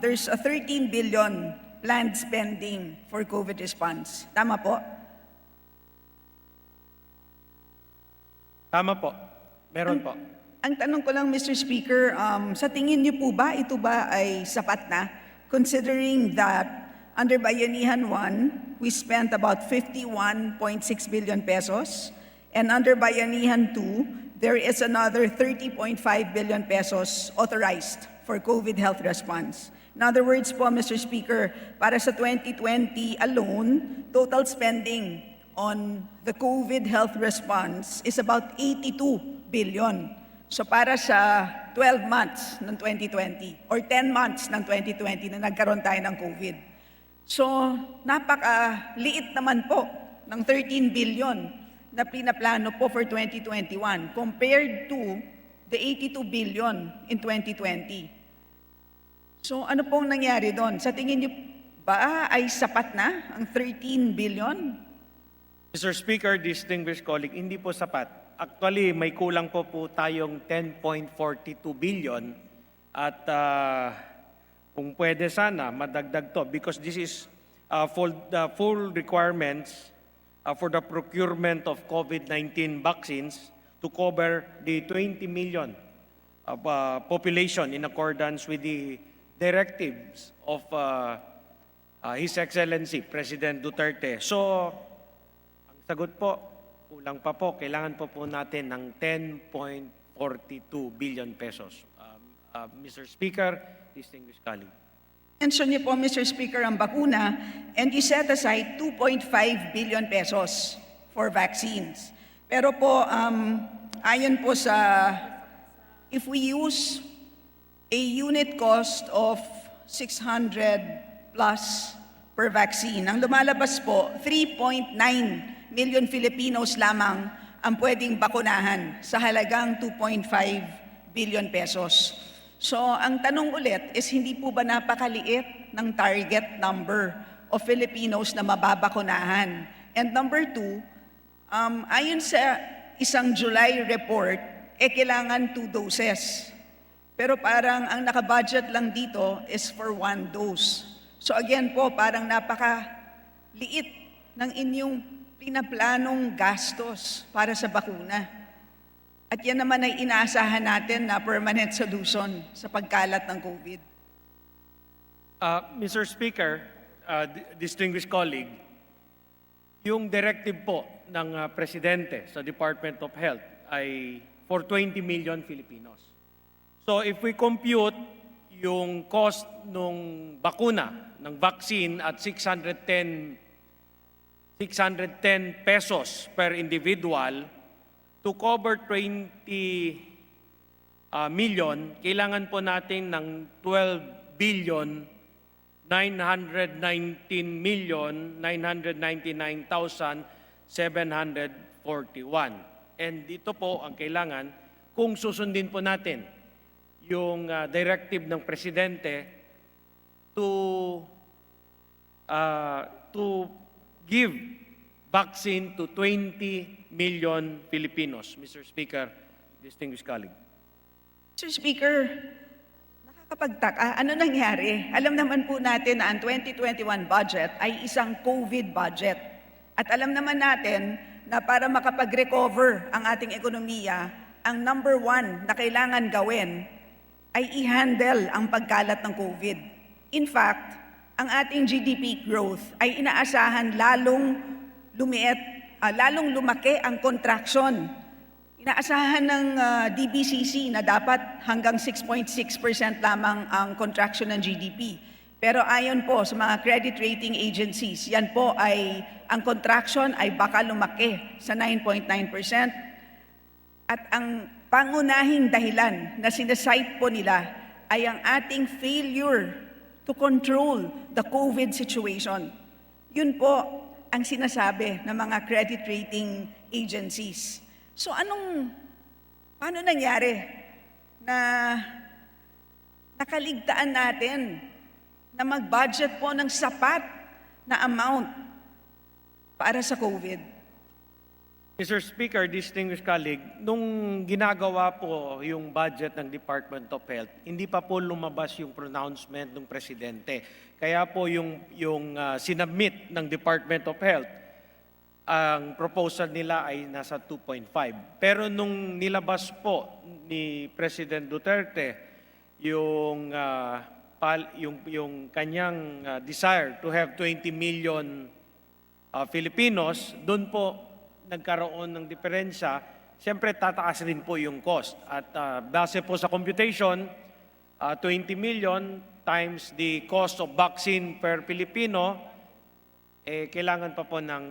there's a 13 billion planned spending for COVID response. Tama po? Tama po. Meron po. Ang tanong ko lang, Mr. Speaker, sa tingin niyo po ba, ito ba ay sapat na? Considering that under Bayanihan 1, we spent about 51.6 billion pesos, and under Bayanihan 2, there is another 30.5 billion pesos authorized for COVID health response. In other words po, Mr. Speaker, para sa 2020 alone, total spending on the COVID health response is about 82 billion. So para sa 12 months ng 2020 or 10 months ng 2020 na nagkaroon tayo ng COVID. So napakaliit naman po ng 13 billion na pinaplano po for 2021 compared to the 82 billion in 2020. So ano pong nangyari doon? Sa tingin niyo ba ay sapat na ang 13 billion? Mr. Speaker, distinguished colleague, hindi po sapat. Actually, may kulang po tayong 10.42 billion at kung pwede sana madagdag to because this is for the full requirements for the procurement of COVID-19 vaccines to cover the 20 million of population in accordance with the directives of His Excellency President Duterte. So, ang sagot po, kulang pa po. Kailangan po natin ng 10.42 billion pesos. Mr. Speaker, distinguished colleague. Mention niyo po, Mr. Speaker, ang bakuna, and you set aside 2.5 billion pesos for vaccines. Pero po, ayon po sa, if we use a unit cost of 600 plus per vaccine, ang lumalabas po, 3.9 million Filipinos lamang ang pwedeng bakunahan sa halagang 2.5 billion pesos. So ang tanong ulit is hindi po ba napakaliit ng target number of Filipinos na mababakunahan? And number two, ayon sa isang July report, kailangan 2 doses. Pero parang ang nakabudget lang dito is for 1 dose. So again po, parang napakaliit ng inyong pinaplanong gastos para sa bakuna. At yan naman ay inaasahan natin na permanent solution sa pagkalat ng COVID. Mr. Speaker, distinguished colleague, yung directive po ng Presidente sa Department of Health ay for 20 million Filipinos. So if we compute yung cost ng bakuna, ng vaccine at 610 pesos per individual, to cover 20 million, kailangan po natin ng 12,919,741. And dito po ang kailangan kung susundin po natin yung directive ng Presidente to give vaccine to 20 million Filipinos. Mr. Speaker, distinguished colleague. Mr. Speaker, nakakapagtaka. Ano nangyari? Alam naman po natin na ang 2021 budget ay isang COVID budget. At alam naman natin na para makapag-recover ang ating ekonomiya, ang number 1 na kailangan gawin ay i-handle ang pagkalat ng COVID. In fact, ang ating GDP growth ay inaasahan lalong lumaki ang contraction. Inaasahan ng DBCC na dapat hanggang 6.6% lamang ang contraction ng GDP. Pero ayon po sa mga credit rating agencies, yan po ay ang contraction ay baka lumaki sa 9.9%. At ang pangunahing dahilan na sinasite po nila ay ang ating failure to control the COVID situation. Yun po ang sinasabi ng mga credit rating agencies. So paano nangyari na nakaligtaan natin na mag-budget po ng sapat na amount para sa COVID? Mr. Speaker, distinguished colleague, nung ginagawa po yung budget ng Department of Health, hindi pa po lumabas yung pronouncement ng Presidente. Kaya po yung sinubmit ng Department of Health, ang proposal nila ay nasa 2.5. Pero nung nilabas po ni President Duterte yung kanyang desire to have 20 million Filipinos, doon po nagkaroon ng diferensya. Siyempre, tataas rin po yung cost. At base po sa computation, 20 million times the cost of vaccine per Filipino, kailangan pa po ng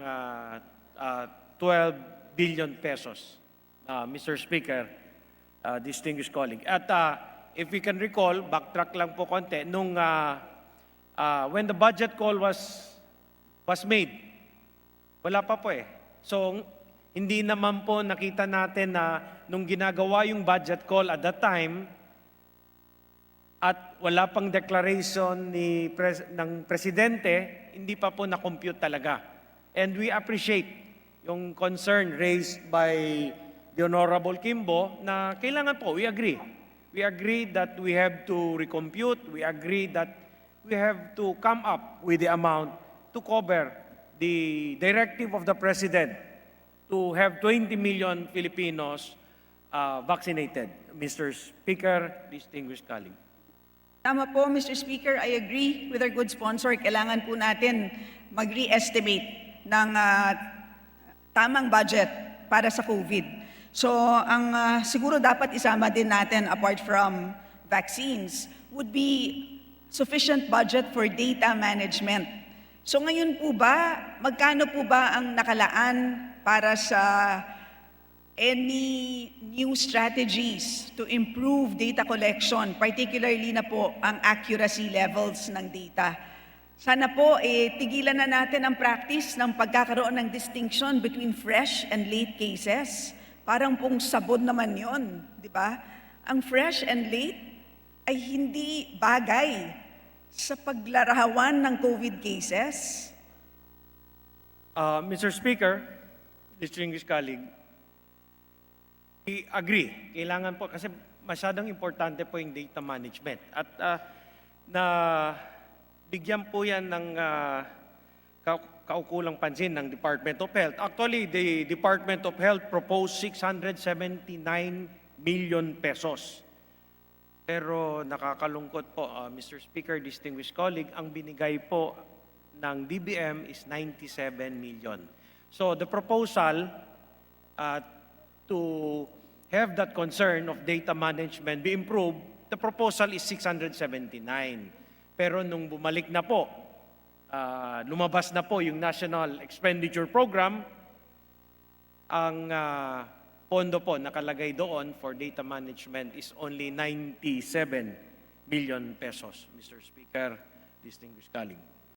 12 billion pesos, Mr. Speaker, distinguished colleague. At if we can recall, backtrack lang po konti, when the budget call was made, wala pa po eh. So, hindi naman po nakita natin na nung ginagawa yung budget call at that time, at wala pang declaration ng Presidente, hindi pa po na-compute talaga. And we appreciate yung concern raised by the Honorable Quimbo na kailangan po, we agree. We agree that we have to recompute. We agree that we have to come up with the amount to cover the directive of the President to have 20 million Filipinos vaccinated. Mr. Speaker, distinguished colleague. Tama po, Mr. Speaker. I agree with our good sponsor. Kailangan po natin mag-re-estimate ng tamang budget para sa COVID. So, ang siguro dapat isama din natin apart from vaccines would be sufficient budget for data management. So ngayon po ba, magkano po ba ang nakalaan para sa any new strategies to improve data collection, particularly na po ang accuracy levels ng data? Sana po tigilan na natin ang practice ng pagkakaroon ng distinction between fresh and late cases. Parang pong sabon naman yon, di ba? Ang fresh and late ay hindi bagay sa paglarawan ng COVID cases. Mr. Speaker, distinguished colleague, we agree. Kailangan po, kasi masyadong importante po yung data management. At na bigyan po yan ng kaukulang pansin ng Department of Health. Actually, the Department of Health proposed 679 million pesos. Pero nakakalungkot po, Mr. Speaker, distinguished colleague, ang binigay po ng DBM is 97 million. So the proposal to have that concern of data management be improved, the proposal is 679. Pero nung bumalik na po, lumabas na po yung National Expenditure Program, ang pondo po nakalagay doon for data management is only 97 million pesos, Mr. Speaker, distinguished colleague.